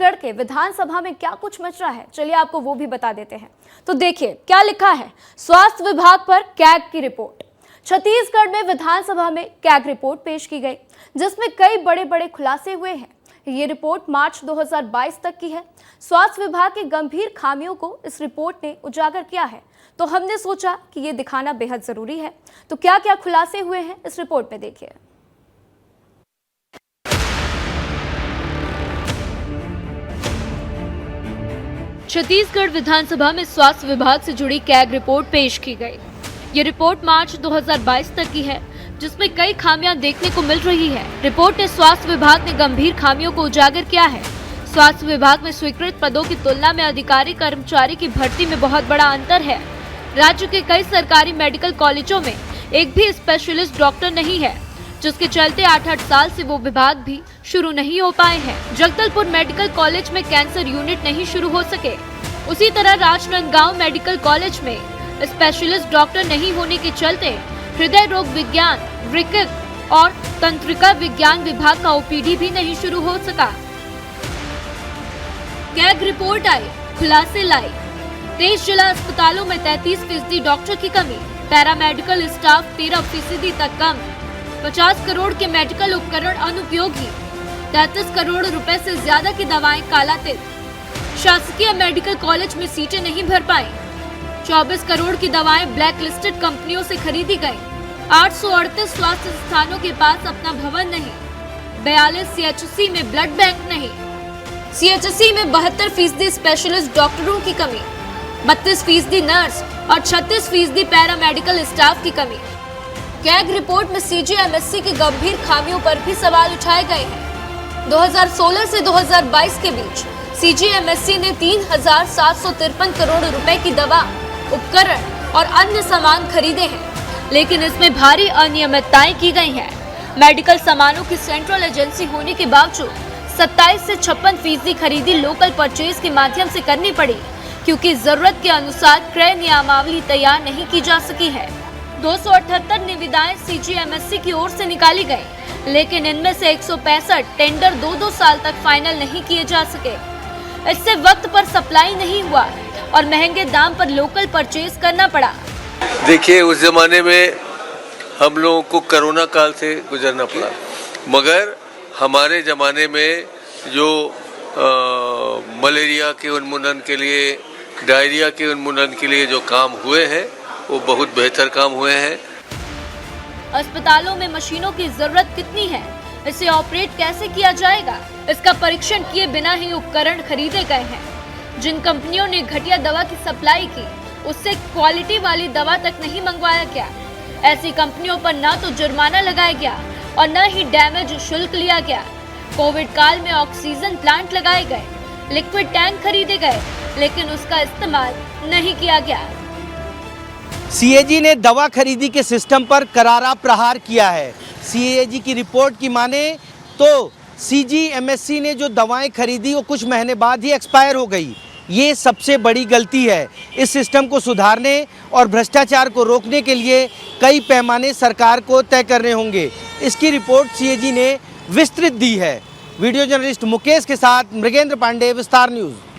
छत्तीसगढ़ के विधानसभा में क्या कुछ मच रहा है, चलिए आपको वो भी बता देते हैं। तो देखिए क्या लिखा है स्वास्थ्य विभाग पर कैग की रिपोर्ट। छत्तीसगढ़ में विधानसभा में कैग रिपोर्ट पेश की गई, जिसमें कई बड़े बड़े खुलासे हुए हैं। ये रिपोर्ट मार्च 2022 तक की है। स्वास्थ्य विभाग की गंभीर खामियों को इस रिपोर्ट ने उजागर किया है, तो हमने सोचा कि ये दिखाना बेहद जरूरी है। तो क्या क्या खुलासे हुए हैं इस रिपोर्ट में देखिए। छत्तीसगढ़ विधानसभा में स्वास्थ्य विभाग से जुड़ी कैग रिपोर्ट पेश की गई। ये रिपोर्ट मार्च 2022 तक की है, जिसमें कई खामियां देखने को मिल रही है। रिपोर्ट ने स्वास्थ्य विभाग ने गंभीर खामियों को उजागर किया है। स्वास्थ्य विभाग में स्वीकृत पदों की तुलना में अधिकारी कर्मचारी की भर्ती में बहुत बड़ा अंतर है। राज्य के कई सरकारी मेडिकल कॉलेजों में एक भी स्पेशलिस्ट डॉक्टर नहीं है, जिसके चलते 8-8 साल से वो विभाग भी शुरू नहीं हो पाए हैं। जगदलपुर मेडिकल कॉलेज में कैंसर यूनिट नहीं शुरू हो सके। उसी तरह राजनांदगांव मेडिकल कॉलेज में स्पेशलिस्ट डॉक्टर नहीं होने के चलते हृदय रोग विज्ञान, वृक्क और तंत्रिका विज्ञान विभाग का ओपीडी भी नहीं शुरू हो सका। कैग रिपोर्ट आई, खुलासे लाई। 23 जिला अस्पतालों में 33% डॉक्टर की कमी, पैरामेडिकल स्टाफ 13% तक कम, 50 करोड़ के मेडिकल उपकरण अनुपयोगी, 33 करोड़ रुपए से ज्यादा की दवाएं कालातिल, शासकीय मेडिकल कॉलेज में सीटें नहीं भर पाई, 24 करोड़ की दवाएं ब्लैक लिस्टेड कंपनियों से खरीदी गयी, 838 स्वास्थ्य संस्थानों के पास अपना भवन नहीं, 42 सीएचसी में ब्लड बैंक नहीं, सीएचसी में 72% स्पेशलिस्ट डॉक्टरों की कमी, 32% नर्स और 36% पैरामेडिकल स्टाफ की कमी। कैग रिपोर्ट में सीजीएमएससी की गंभीर खामियों पर भी सवाल उठाए गए हैं। 2016 से 2022 के बीच सीजीएमएससी ने 3,753 करोड़ रुपए की दवा, उपकरण और अन्य सामान खरीदे हैं, लेकिन इसमें भारी अनियमितताएं की गई हैं। मेडिकल सामानों की सेंट्रल एजेंसी होने के बावजूद 27 से 56% खरीदी लोकल परचेज के माध्यम से करनी पड़ी, क्योंकि जरूरत के अनुसार क्रय नियमावली तैयार नहीं की जा सकी है। 278 निविदाएं सीजीएमएससी की ओर से निकाली गई, लेकिन इनमें से 165 टेंडर 2-2 साल तक फाइनल नहीं किए जा सके। इससे वक्त पर सप्लाई नहीं हुआ और महंगे दाम पर लोकल परचेज करना पड़ा। देखिए, उस जमाने में हम लोगों को कोरोना काल से गुजरना पड़ा, मगर हमारे जमाने में जो मलेरिया के उन्मूलन के लिए, डायरिया के उन्मूलन के लिए जो काम हुए हैं वो बहुत बेहतर काम हुए हैं। अस्पतालों में मशीनों की जरूरत कितनी है, इसे ऑपरेट कैसे किया जाएगा, इसका परीक्षण किए बिना ही उपकरण खरीदे गए हैं। जिन कंपनियों ने घटिया दवा की सप्लाई की, उससे क्वालिटी वाली दवा तक नहीं मंगवाया गया। ऐसी कंपनियों पर न तो जुर्माना लगाया गया और न ही डैमेज शुल्क लिया गया। कोविड काल में ऑक्सीजन प्लांट लगाए गए, लिक्विड टैंक खरीदे गए, लेकिन उसका इस्तेमाल नहीं किया गया। सीएजी ने दवा खरीदी के सिस्टम पर करारा प्रहार किया है। सीएजी की रिपोर्ट की माने तो सीजीएमएससी ने जो दवाएं खरीदी वो कुछ महीने बाद ही एक्सपायर हो गई। ये सबसे बड़ी गलती है। इस सिस्टम को सुधारने और भ्रष्टाचार को रोकने के लिए कई पैमाने सरकार को तय करने होंगे। इसकी रिपोर्ट सीएजी ने विस्तृत दी है। वीडियो जर्नलिस्ट मुकेश के साथ मृगेंद्र पांडे, विस्तार न्यूज़।